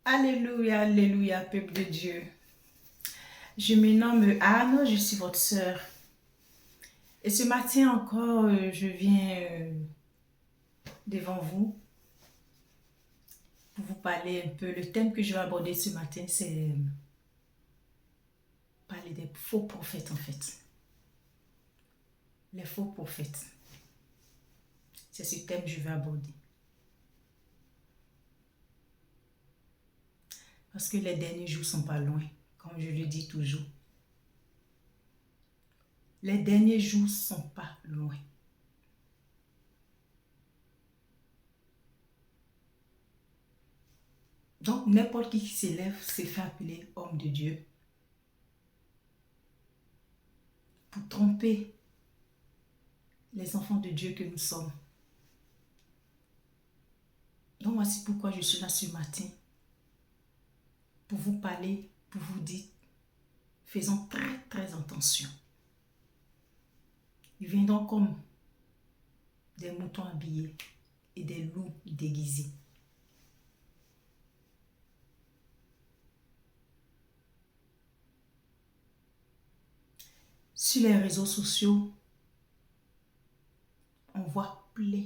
Alléluia, alléluia, peuple de Dieu. Je me nomme Anne, je suis votre sœur. Et ce matin encore, je viens devant vous pour vous parler un peu. Le thème que je vais aborder ce matin, c'est parler des faux prophètes en fait. Les faux prophètes. C'est ce thème que je vais aborder. Parce que les derniers jours ne sont pas loin, comme je le dis toujours. Les derniers jours ne sont pas loin. Donc, n'importe qui s'élève se fait appeler homme de Dieu pour tromper les enfants de Dieu que nous sommes. Donc, voici pourquoi je suis là ce matin pour vous parler, pour vous dire, faisons très très attention. Ils viendront comme des moutons habillés et des loups déguisés. Sur les réseaux sociaux, on voit plein.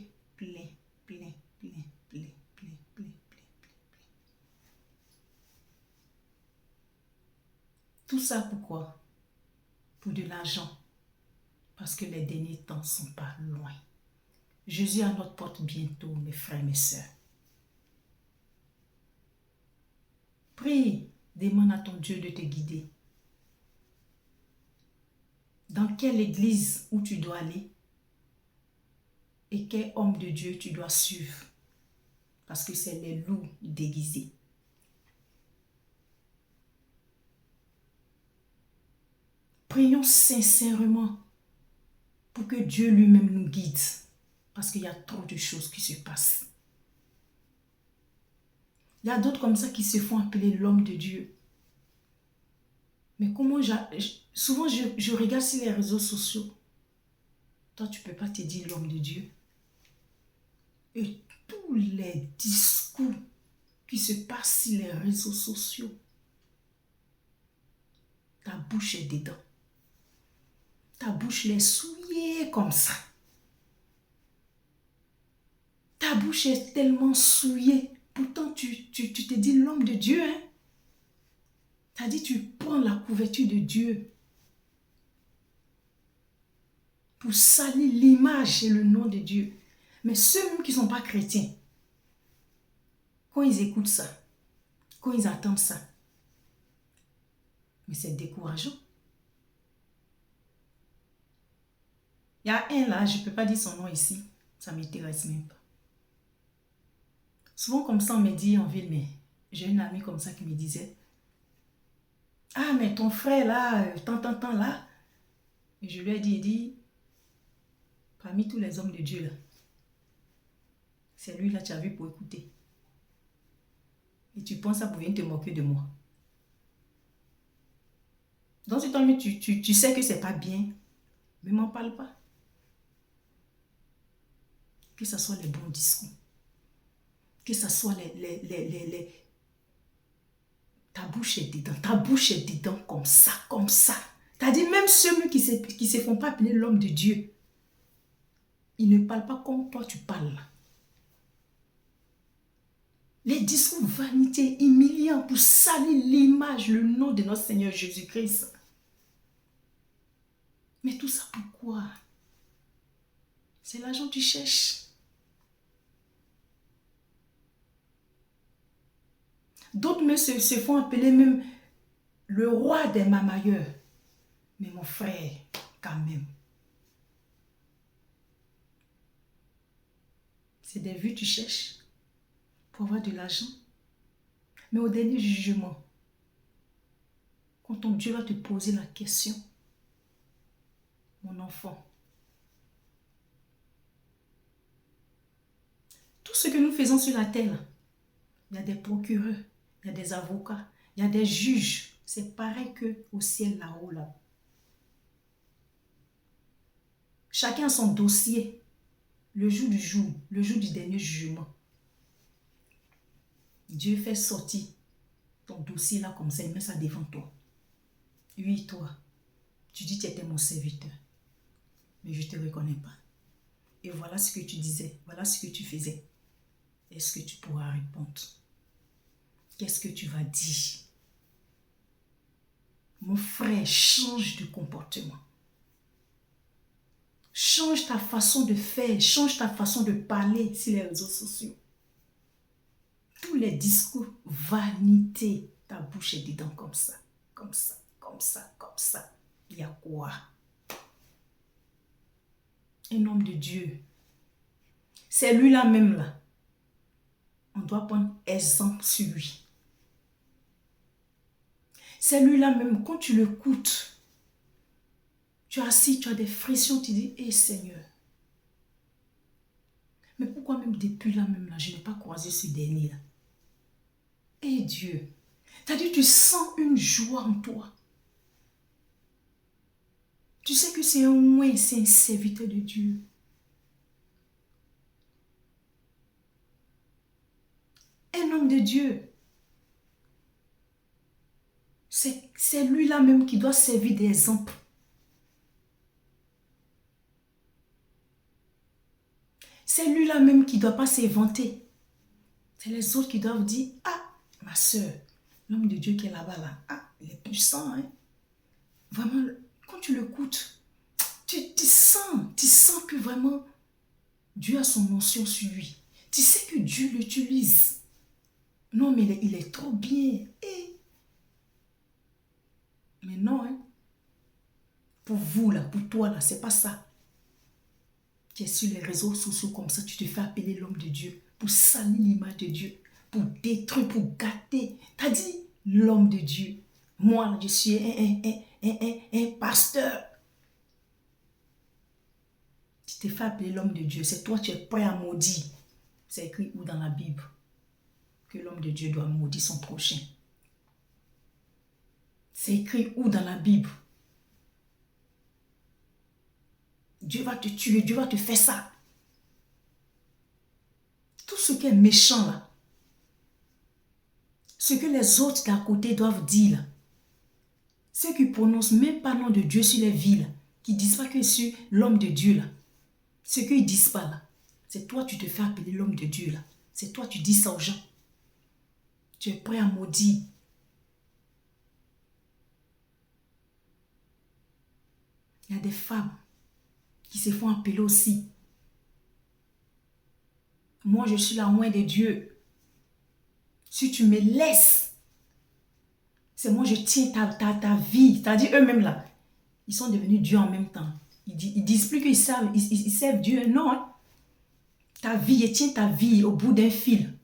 Tout ça pourquoi? Pour de l'argent. Parce que les derniers temps ne sont pas loin. Jésus est à notre porte bientôt, mes frères et mes sœurs. Prie, demande à ton Dieu de te guider. Dans quelle église où tu dois aller et quel homme de Dieu tu dois suivre. Parce que c'est les loups déguisés. Prions sincèrement pour que Dieu lui-même nous guide. Parce qu'il y a trop de choses qui se passent. Il y a d'autres comme ça qui se font appeler l'homme de Dieu. Mais comment souvent je regarde sur les réseaux sociaux. Toi, tu ne peux pas te dire l'homme de Dieu. Et tous les discours qui se passent sur les réseaux sociaux, ta bouche est dedans. Ta bouche est souillée comme ça. Ta bouche est tellement souillée. Pourtant, tu te dis l'homme de Dieu. Hein? T'as dit, tu prends la couverture de Dieu pour salir l'image et le nom de Dieu. Mais ceux-mêmes qui ne sont pas chrétiens, quand ils écoutent ça, quand ils attendent ça, mais c'est décourageant. Il y a un là, je ne peux pas dire son nom ici, ça ne m'intéresse même pas. Souvent comme ça on me dit en ville, mais j'ai une amie comme ça qui me disait, ah mais ton frère là, tant là, et je lui ai dit, parmi tous les hommes de Dieu là, c'est lui là que tu as vu pour écouter. Et tu penses ça pour venir te moquer de moi. Dans ce temps, tu sais que c'est pas bien, mais m'en parle pas. Que ce soit les bons discours, que ce soit ta bouche est dedans comme ça. T'as dit même ceux qui se font pas appeler l'homme de Dieu, ils ne parlent pas comme toi tu parles. Les discours vanité, humiliants pour salir l'image, le nom de notre Seigneur Jésus-Christ. Mais tout ça pourquoi? C'est l'argent que tu cherches. D'autres même se font appeler même le roi des mamailleurs. Mais mon frère, quand même. C'est des vues que tu cherches pour avoir de l'argent. Mais au dernier jugement, quand ton Dieu va te poser la question, mon enfant, tout ce que nous faisons sur la terre, il y a des procureurs, il y a des avocats, il y a des juges. C'est pareil qu'au ciel là-haut, là. Chacun a son dossier. Le jour du dernier jugement. Dieu fait sortir ton dossier là comme ça, il met ça devant toi. Oui, toi, tu dis tu étais mon serviteur, mais je ne te reconnais pas. Et voilà ce que tu disais, voilà ce que tu faisais. Est-ce que tu pourras répondre? Qu'est-ce que tu vas dire? Mon frère, change de comportement. Change ta façon de faire, change ta façon de parler sur les réseaux sociaux. Tous les discours, vanité, ta bouche est dedans comme ça, comme ça, comme ça, comme ça. Il y a quoi? Un homme de Dieu, c'est lui-là même là. On doit prendre exemple sur lui. C'est lui-là même, quand tu l'écoutes, tu es assis, tu as des frictions, tu dis, hé Seigneur, mais pourquoi même depuis là même là, je n'ai pas croisé ce dernier-là? Hé Dieu, c'est-à-dire tu sens une joie en toi. Tu sais que c'est un oint, c'est un serviteur de Dieu. Un homme de Dieu. C'est lui-là même qui doit servir d'exemple. C'est lui-là même qui ne doit pas s'inventer. C'est les autres qui doivent dire, ah, ma soeur, l'homme de Dieu qui est là-bas, là, ah, il est puissant, hein. Vraiment, quand tu l'écoutes, tu sens que vraiment, Dieu a son onction sur lui. Tu sais que Dieu l'utilise. Non, mais il est trop bien. Mais non, hein. Pour vous, là, pour toi, là, c'est pas ça. Tu es sur les réseaux sociaux comme ça, tu te fais appeler l'homme de Dieu pour salir l'image de Dieu, pour détruire, pour gâter. Tu as dit l'homme de Dieu. Moi, je suis un pasteur. Tu te fais appeler l'homme de Dieu. C'est toi, tu es prêt à maudire. C'est écrit où dans la Bible? Que l'homme de Dieu doit maudire son prochain. C'est écrit où dans la Bible? Dieu va te tuer, Dieu va te faire ça. Tout ce qui est méchant là, ce que les autres d'à côté doivent dire là, ceux qui prononcent même pas le nom de Dieu sur les vies là, qui ne disent pas que je suis l'homme de Dieu là, ce qu'ils ne disent pas là, c'est toi tu te fais appeler l'homme de Dieu là. C'est toi tu dis ça aux gens. Tu es prêt à maudire. Il y a des femmes qui se font appeler aussi. Moi, je suis la oint de Dieu. Si tu me laisses, c'est moi, je tiens ta vie. C'est-à-dire eux-mêmes là, ils sont devenus Dieu en même temps. Ils disent plus qu'ils servent, ils servent Dieu. Non, hein. Ta vie, ils tiennent ta vie au bout d'un fil.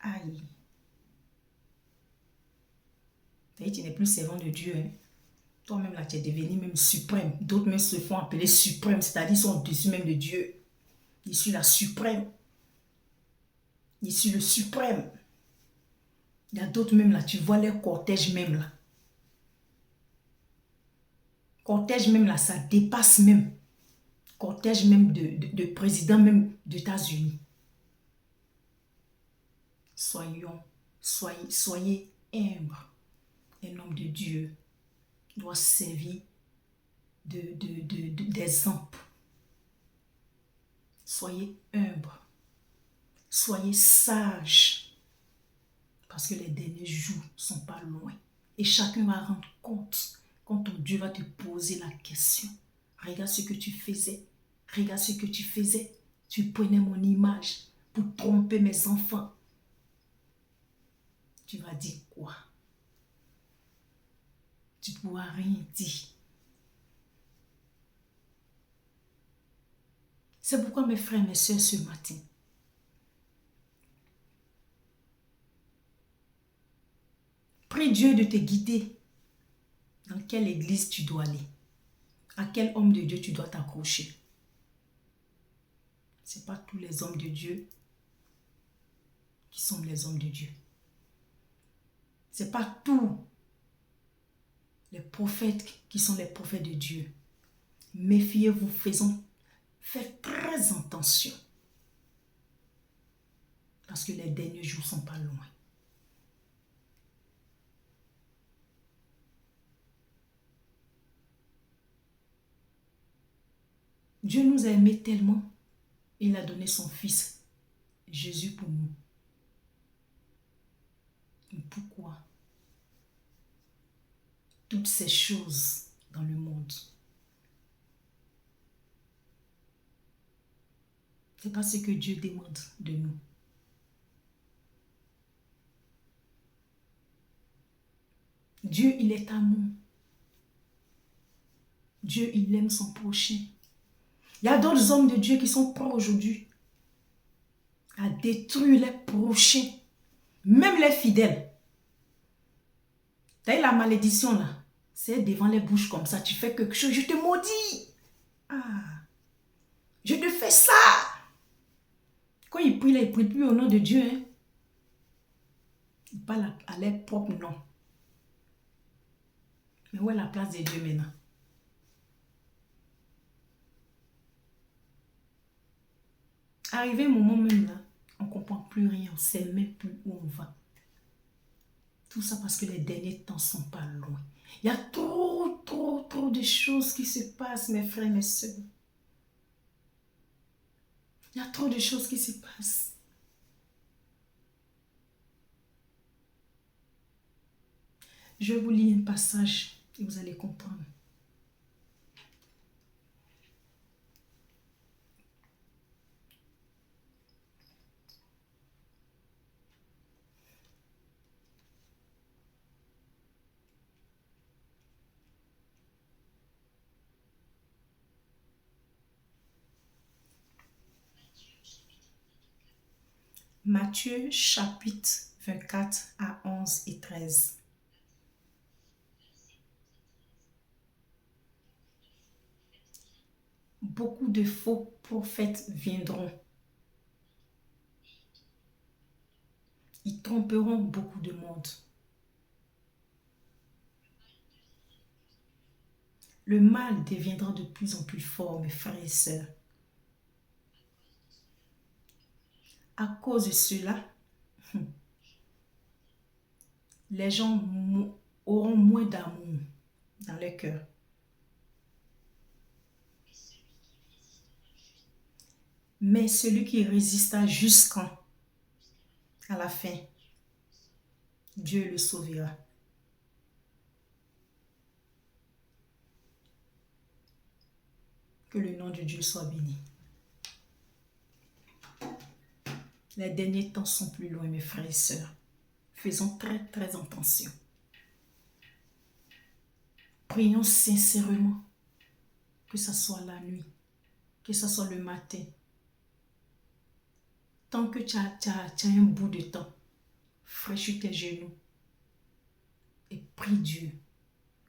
Aïe. C'est-à-dire tu n'es plus servant de Dieu. Hein. Toi-même là, tu es devenu même suprême. D'autres même se font appeler suprême. C'est-à-dire ils sont au-dessus même de Dieu. Je suis la suprême. Je suis le suprême. Il y a d'autres même là, tu vois les cortèges même là. Cortège même là, ça dépasse même. Cortège même de président même des États-Unis. Soyez humbles. Un homme de Dieu doit servir d'exemple. Soyez humbles. Soyez sages. Parce que les derniers jours ne sont pas loin. Et chacun va rendre compte quand ton Dieu va te poser la question. Regarde ce que tu faisais. Regarde ce que tu faisais. Tu prenais mon image pour tromper mes enfants. Tu vas dire quoi? Tu ne pourras rien dire. C'est pourquoi mes frères et mes soeurs ce matin, prie Dieu de te guider dans quelle église tu dois aller. À quel homme de Dieu tu dois t'accrocher. Ce n'est pas tous les hommes de Dieu qui sont les hommes de Dieu. Ce n'est pas tous les prophètes qui sont les prophètes de Dieu. Méfiez-vous, faites très attention. Parce que les derniers jours ne sont pas loin. Dieu nous a aimés tellement, il a donné son Fils, Jésus, pour nous. Mais pourquoi toutes ces choses dans le monde? C'est pas ce que Dieu demande de nous. Dieu, il est amour. Dieu, il aime son prochain. Il y a d'autres hommes de Dieu qui sont prêts aujourd'hui à détruire les prochains, même les fidèles. Tu as la malédiction là, c'est devant les bouches comme ça, tu fais quelque chose, je te maudis. Ah, je te fais ça. Quand ils prient là, ils ne prient plus au nom de Dieu. Hein. Ils parlent à leur propre nom. Mais où est la place de Dieu maintenant? Arrivé un moment même là, on ne comprend plus rien, on ne sait même plus où on va. Tout ça parce que les derniers temps ne sont pas loin. Il y a trop de choses qui se passent, mes frères et mes soeurs. Il y a trop de choses qui se passent. Je vais vous lire un passage et vous allez comprendre. Matthieu chapitre 24 à 11 et 13. Beaucoup de faux prophètes viendront. Ils tromperont beaucoup de monde. Le mal deviendra de plus en plus fort, mes frères et sœurs. À cause de cela, les gens auront moins d'amour dans leur cœur. Mais celui qui résista jusqu'à la fin, Dieu le sauvera. Que le nom de Dieu soit béni. Les derniers temps sont plus loin, mes frères et sœurs. Faisons très attention. Prions sincèrement, que ce soit la nuit, que ce soit le matin. Tant que tu as un bout de temps, fraîchis tes genoux et prie Dieu.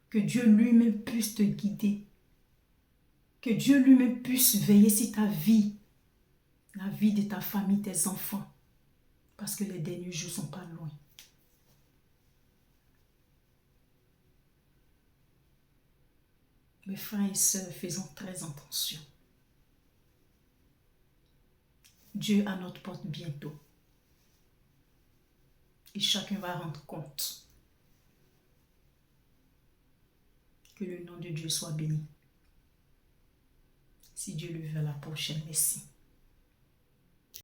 Que Dieu lui-même puisse te guider. Que Dieu lui-même puisse veiller sur ta vie, la vie de ta famille, tes enfants. Parce que les derniers jours ne sont pas loin. Mes frères et sœurs, faisons très attention. Dieu à notre porte bientôt. Et chacun va rendre compte. Que le nom de Dieu soit béni. Si Dieu le veut, à la prochaine. Merci.